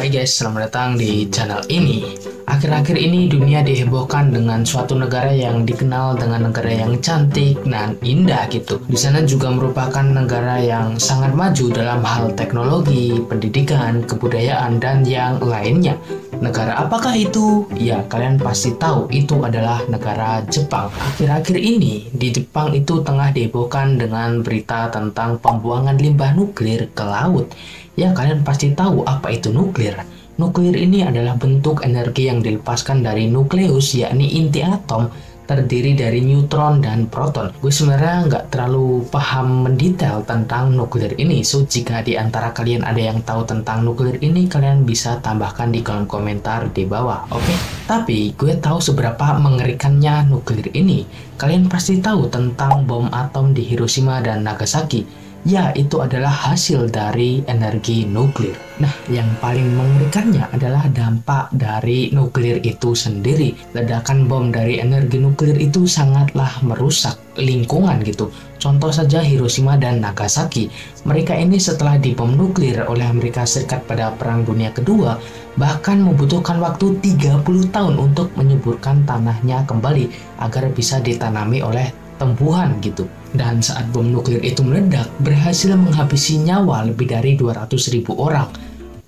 Hai guys, selamat datang di channel ini. Akhir-akhir ini dunia dihebohkan dengan suatu negara yang dikenal dengan negara yang cantik dan indah gitu. Di sana juga merupakan negara yang sangat maju dalam hal teknologi, pendidikan, kebudayaan, dan yang lainnya. Negara apakah itu? Ya, kalian pasti tahu itu adalah negara Jepang. Akhir-akhir ini di Jepang itu tengah dihebohkan dengan berita tentang pembuangan limbah nuklir ke laut. Ya, kalian pasti tahu apa itu nuklir. Nuklir ini adalah bentuk energi yang dilepaskan dari nukleus, yakni inti atom, terdiri dari neutron dan proton. Gue sebenarnya nggak terlalu paham mendetail tentang nuklir ini, so jika di antara kalian ada yang tahu tentang nuklir ini, kalian bisa tambahkan di kolom komentar di bawah, oke? Tapi gue tahu seberapa mengerikannya nuklir ini. Kalian pasti tahu tentang bom atom di Hiroshima dan Nagasaki. Ya, itu adalah hasil dari energi nuklir. Nah, yang paling mengerikannya adalah dampak dari nuklir itu sendiri. Ledakan bom dari energi nuklir itu sangatlah merusak lingkungan gitu. Contoh saja Hiroshima dan Nagasaki. Mereka ini setelah dibom nuklir oleh Amerika Serikat pada Perang Dunia Kedua, bahkan membutuhkan waktu 30 tahun untuk menyuburkan tanahnya kembali agar bisa ditanami oleh tumbuhan gitu. Dan saat bom nuklir itu meledak, berhasil menghabisi nyawa lebih dari 200.000 orang.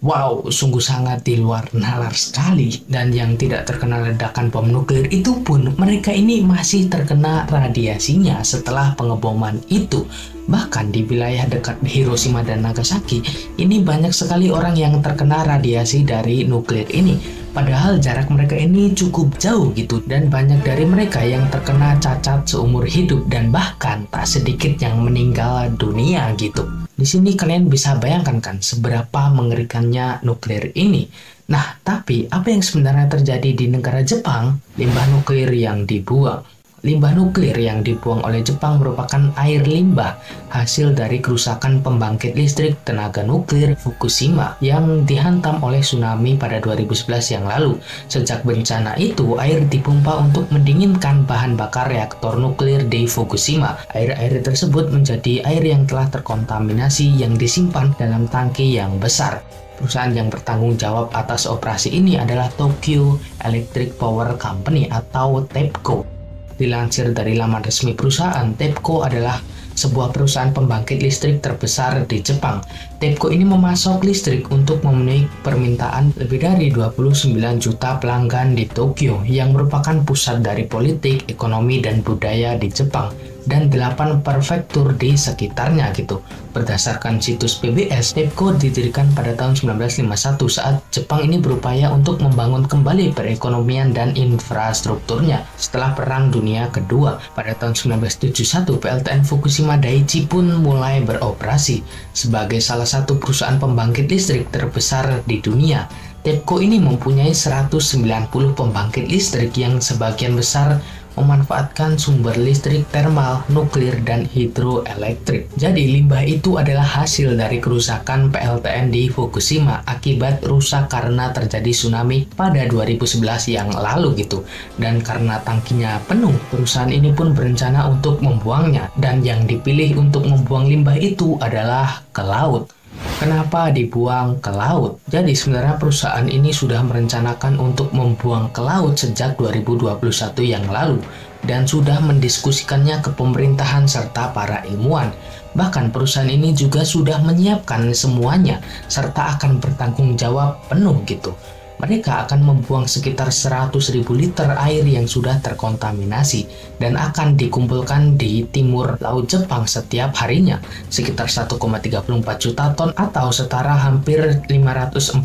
Wow, sungguh sangat di luar nalar sekali. Dan yang tidak terkena ledakan bom nuklir itu pun, mereka ini masih terkena radiasinya setelah pengeboman itu. Bahkan di wilayah dekat Hiroshima dan Nagasaki, ini banyak sekali orang yang terkena radiasi dari nuklir ini. Padahal jarak mereka ini cukup jauh gitu, dan banyak dari mereka yang terkena cacat seumur hidup dan bahkan tak sedikit yang meninggal dunia gitu. Di sini kalian bisa bayangkan kan seberapa mengerikannya nuklir ini. Nah, tapi apa yang sebenarnya terjadi di negara Jepang? Limbah nuklir yang dibuang. Limbah nuklir yang dibuang oleh Jepang merupakan air limbah hasil dari kerusakan pembangkit listrik tenaga nuklir Fukushima yang dihantam oleh tsunami pada 2011 yang lalu. Sejak bencana itu, air dipompa untuk mendinginkan bahan bakar reaktor nuklir di Fukushima. Air-air tersebut menjadi air yang telah terkontaminasi yang disimpan dalam tangki yang besar. Perusahaan yang bertanggung jawab atas operasi ini adalah Tokyo Electric Power Company atau TEPCO. Dilansir dari laman resmi perusahaan, TEPCO adalah sebuah perusahaan pembangkit listrik terbesar di Jepang. TEPCO ini memasok listrik untuk memenuhi permintaan lebih dari 29 juta pelanggan di Tokyo, yang merupakan pusat dari politik, ekonomi, dan budaya di Jepang, dan 8 prefektur di sekitarnya gitu. Berdasarkan situs PBS, TEPCO didirikan pada tahun 1951 saat Jepang ini berupaya untuk membangun kembali perekonomian dan infrastrukturnya setelah Perang Dunia Kedua. Pada tahun 1971, PLTN Fukushima Daiichi pun mulai beroperasi sebagai salah satu perusahaan pembangkit listrik terbesar di dunia. TEPCO ini mempunyai 190 pembangkit listrik yang sebagian besar memanfaatkan sumber listrik termal, nuklir, dan hidroelektrik. Jadi limbah itu adalah hasil dari kerusakan PLTN di Fukushima akibat rusak karena terjadi tsunami pada 2011 yang lalu gitu. Dan karena tangkinya penuh, perusahaan ini pun berencana untuk membuangnya, dan yang dipilih untuk membuang limbah itu adalah ke laut. Kenapa dibuang ke laut? Jadi sebenarnya perusahaan ini sudah merencanakan untuk membuang ke laut sejak 2021 yang lalu dan sudah mendiskusikannya ke pemerintahan serta para ilmuwan. Bahkan perusahaan ini juga sudah menyiapkan semuanya serta akan bertanggung jawab penuh gitu. Mereka akan membuang sekitar 100.000 liter air yang sudah terkontaminasi dan akan dikumpulkan di timur laut Jepang setiap harinya, sekitar 1,34 juta ton atau setara hampir 540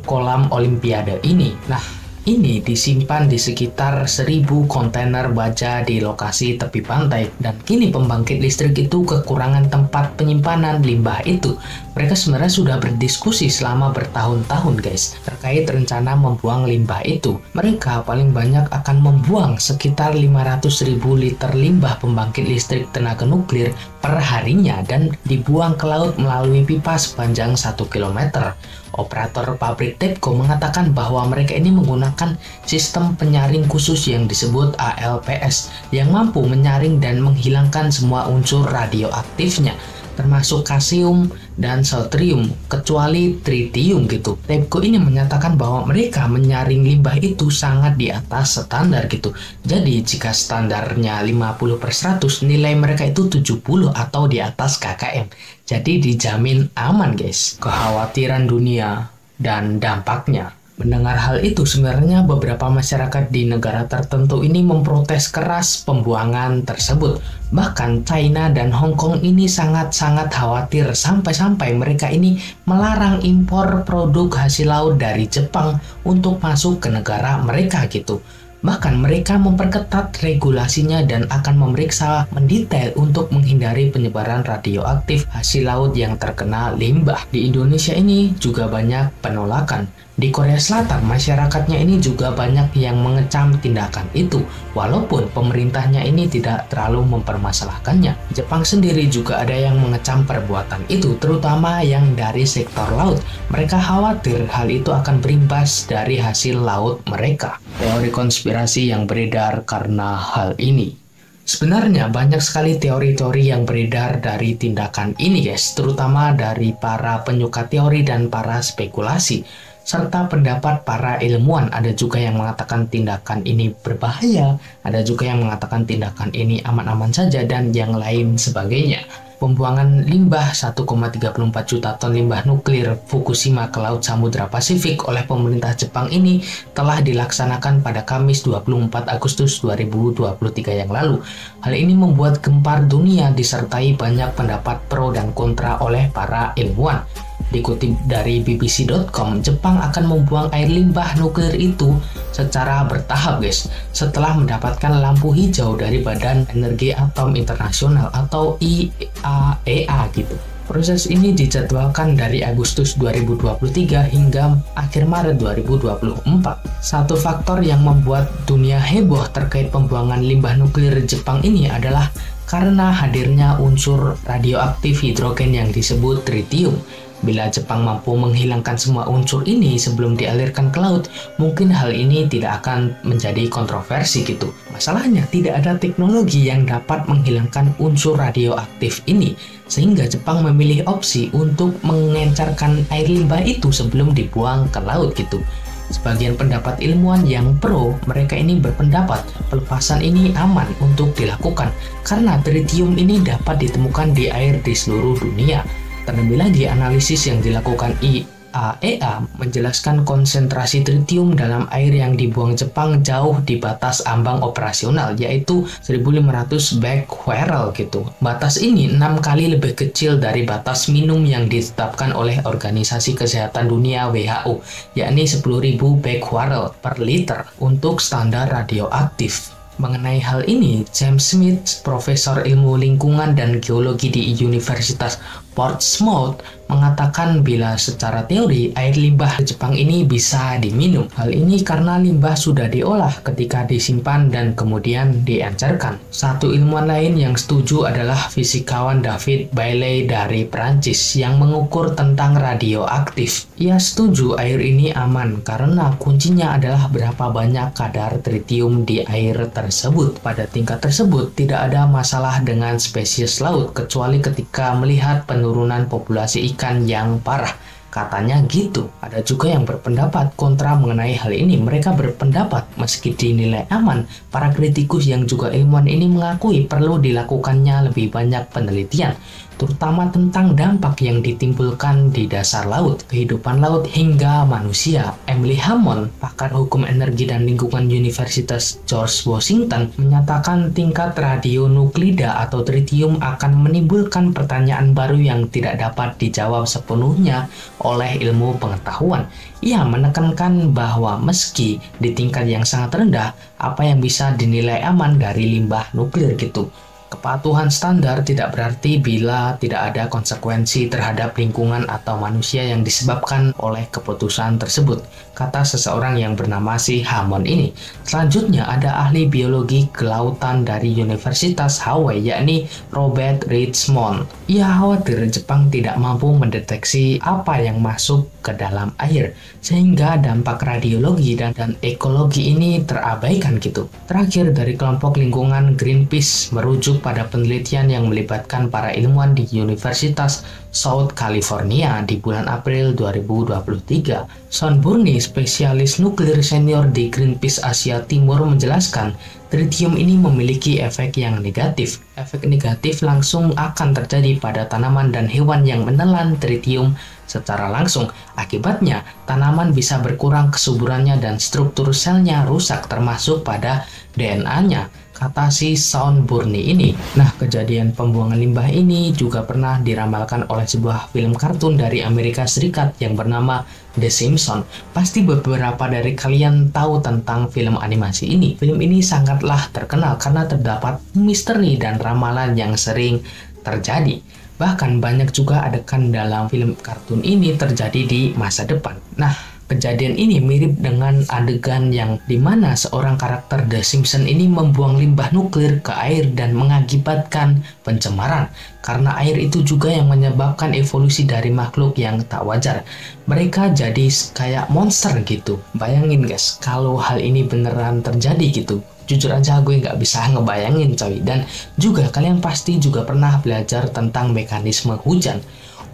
kolam olimpiade ini. Nah, ini disimpan di sekitar 1.000 kontainer baja di lokasi tepi pantai, dan kini pembangkit listrik itu kekurangan tempat penyimpanan limbah itu. Mereka sebenarnya sudah berdiskusi selama bertahun-tahun guys terkait rencana membuang limbah itu. Mereka paling banyak akan membuang sekitar 500.000 liter limbah pembangkit listrik tenaga nuklir per harinya dan dibuang ke laut melalui pipa sepanjang 1 km. Operator pabrik TEPCO mengatakan bahwa mereka ini menggunakan sistem penyaring khusus yang disebut ALPS yang mampu menyaring dan menghilangkan semua unsur radioaktifnya. termasuk kalsium dan sautrium, kecuali tritium gitu. TEPCO ini menyatakan bahwa mereka menyaring limbah itu sangat di atas standar gitu. Jadi jika standarnya 50/100, nilai mereka itu 70 atau di atas KKM. Jadi dijamin aman guys. Kekhawatiran dunia dan dampaknya. Mendengar hal itu, sebenarnya beberapa masyarakat di negara tertentu ini memprotes keras pembuangan tersebut. Bahkan China dan Hong Kong ini sangat-sangat khawatir sampai-sampai mereka ini melarang impor produk hasil laut dari Jepang untuk masuk ke negara mereka gitu. Bahkan mereka memperketat regulasinya dan akan memeriksa mendetail untuk menghindari penyebaran radioaktif hasil laut yang terkena limbah. Di Indonesia ini juga banyak penolakan. Di Korea Selatan, masyarakatnya ini juga banyak yang mengecam tindakan itu, walaupun pemerintahnya ini tidak terlalu mempermasalahkannya. Jepang sendiri juga ada yang mengecam perbuatan itu, terutama yang dari sektor laut. Mereka khawatir hal itu akan berimbas dari hasil laut mereka. Teori konspirasi yang beredar karena hal ini. Sebenarnya banyak sekali teori-teori yang beredar dari tindakan ini guys, terutama dari para penyuka teori dan para spekulasi. Serta pendapat para ilmuwan, ada juga yang mengatakan tindakan ini berbahaya, ada juga yang mengatakan tindakan ini aman-aman saja, dan yang lain sebagainya. Pembuangan limbah 1,34 juta ton limbah nuklir Fukushima ke Laut Samudra Pasifik oleh pemerintah Jepang ini telah dilaksanakan pada Kamis 24 Agustus 2023 yang lalu. Hal ini membuat gempar dunia disertai banyak pendapat pro dan kontra oleh para ilmuwan. Dikutip dari bbc.com, Jepang akan membuang air limbah nuklir itu secara bertahap guys, setelah mendapatkan lampu hijau dari Badan Energi Atom Internasional atau IAEA gitu. Proses ini dijadwalkan dari Agustus 2023 hingga akhir Maret 2024. Satu faktor yang membuat dunia heboh terkait pembuangan limbah nuklir Jepang ini adalah karena hadirnya unsur radioaktif hidrogen yang disebut tritium. Bila Jepang mampu menghilangkan semua unsur ini sebelum dialirkan ke laut, mungkin hal ini tidak akan menjadi kontroversi gitu. Masalahnya, tidak ada teknologi yang dapat menghilangkan unsur radioaktif ini, sehingga Jepang memilih opsi untuk mengencarkan air limbah itu sebelum dibuang ke laut gitu. Sebagian pendapat ilmuwan yang pro, mereka ini berpendapat pelepasan ini aman untuk dilakukan karena tritium ini dapat ditemukan di air di seluruh dunia. Terlebih lagi, analisis yang dilakukan IAEA menjelaskan konsentrasi tritium dalam air yang dibuang Jepang jauh di batas ambang operasional, yaitu 1500 becquerel gitu. Batas ini 6 kali lebih kecil dari batas minimum yang ditetapkan oleh Organisasi Kesehatan Dunia WHO, yakni 10.000 becquerel per liter untuk standar radioaktif. Mengenai hal ini, James Smith, profesor ilmu lingkungan dan geologi di Universitas Portsmouth, mengatakan bila secara teori air limbah Jepang ini bisa diminum. Hal ini karena limbah sudah diolah ketika disimpan dan kemudian diencerkan. Satu ilmuwan lain yang setuju adalah fisikawan David Bailey dari Prancis yang mengukur tentang radioaktif. Ia setuju air ini aman karena kuncinya adalah berapa banyak kadar tritium di air tersebut. Pada tingkat tersebut tidak ada masalah dengan spesies laut kecuali ketika melihat penurunan populasi ikan yang parah. Katanya gitu. Ada juga yang berpendapat kontra mengenai hal ini. Mereka berpendapat meski dinilai aman, para kritikus yang juga ilmuwan ini mengakui perlu dilakukannya lebih banyak penelitian, terutama tentang dampak yang ditimbulkan di dasar laut, kehidupan laut hingga manusia. Emily Hammond, pakar hukum energi dan lingkungan Universitas George Washington, menyatakan tingkat radionuklida atau tritium akan menimbulkan pertanyaan baru yang tidak dapat dijawab sepenuhnya oleh ilmu pengetahuan. Ia menekankan bahwa meski di tingkat yang sangat rendah, apa yang bisa dinilai aman dari limbah nuklir gitu. Kepatuhan standar tidak berarti bila tidak ada konsekuensi terhadap lingkungan atau manusia yang disebabkan oleh keputusan tersebut, kata seseorang yang bernama si Hammond ini. Selanjutnya ada ahli biologi kelautan dari Universitas Hawaii, yakni Robert Richmond. Ia khawatir Jepang tidak mampu mendeteksi apa yang masuk ke dalam air, sehingga dampak radiologi dan ekologi ini terabaikan gitu. Terakhir, dari kelompok lingkungan Greenpeace merujuk termasuk pada penelitian yang melibatkan para ilmuwan di Universitas South California di bulan April 2023. Sean Burney, spesialis nuklir senior di Greenpeace Asia Timur, menjelaskan tritium ini memiliki efek yang negatif. Efek negatif langsung akan terjadi pada tanaman dan hewan yang menelan tritium secara langsung. Akibatnya, tanaman bisa berkurang kesuburannya dan struktur selnya rusak termasuk pada DNA-nya, kata si Sean Burney ini. Nah, kejadian pembuangan limbah ini juga pernah diramalkan oleh sebuah film kartun dari Amerika Serikat yang bernama The Simpsons. Pasti beberapa dari kalian tahu tentang film animasi ini. Film ini sangatlah terkenal karena terdapat misteri dan ramalan yang sering terjadi. Bahkan banyak juga adegan dalam film kartun ini terjadi di masa depan. Nah, kejadian ini mirip dengan adegan yang dimana seorang karakter The Simpsons ini membuang limbah nuklir ke air dan mengakibatkan pencemaran. Karena air itu juga yang menyebabkan evolusi dari makhluk yang tak wajar. Mereka jadi kayak monster gitu. Bayangin guys, kalau hal ini beneran terjadi gitu. Jujur aja gue nggak bisa ngebayangin coy. Dan juga kalian pasti juga pernah belajar tentang mekanisme hujan.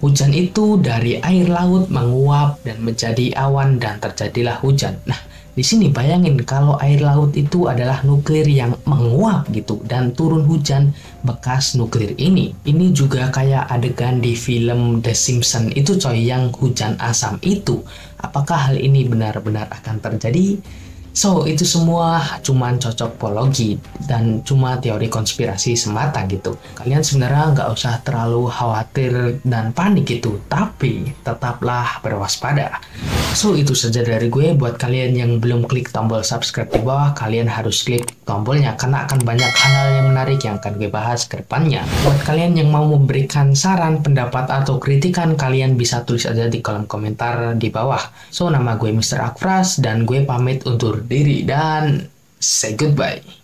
Hujan itu dari air laut menguap dan menjadi awan dan terjadilah hujan. Nah, di sini bayangin kalau air laut itu adalah nuklir yang menguap gitu dan turun hujan bekas nuklir ini. Ini juga kayak adegan di film The Simpsons itu coy, yang hujan asam itu. Apakah hal ini benar-benar akan terjadi? So, itu semua cuman cocokologi dan cuma teori konspirasi semata gitu. Kalian sebenarnya nggak usah terlalu khawatir dan panik gitu, tapi tetaplah berwaspada. So, itu saja dari gue. Buat kalian yang belum klik tombol subscribe di bawah, kalian harus klik tombolnya karena akan banyak hal-hal yang menarik yang akan gue bahas ke depannya. Buat kalian yang mau memberikan saran, pendapat, atau kritikan, kalian bisa tulis aja di kolom komentar di bawah. So, nama gue Mr. Akfras dan gue pamit undur diri dan say goodbye.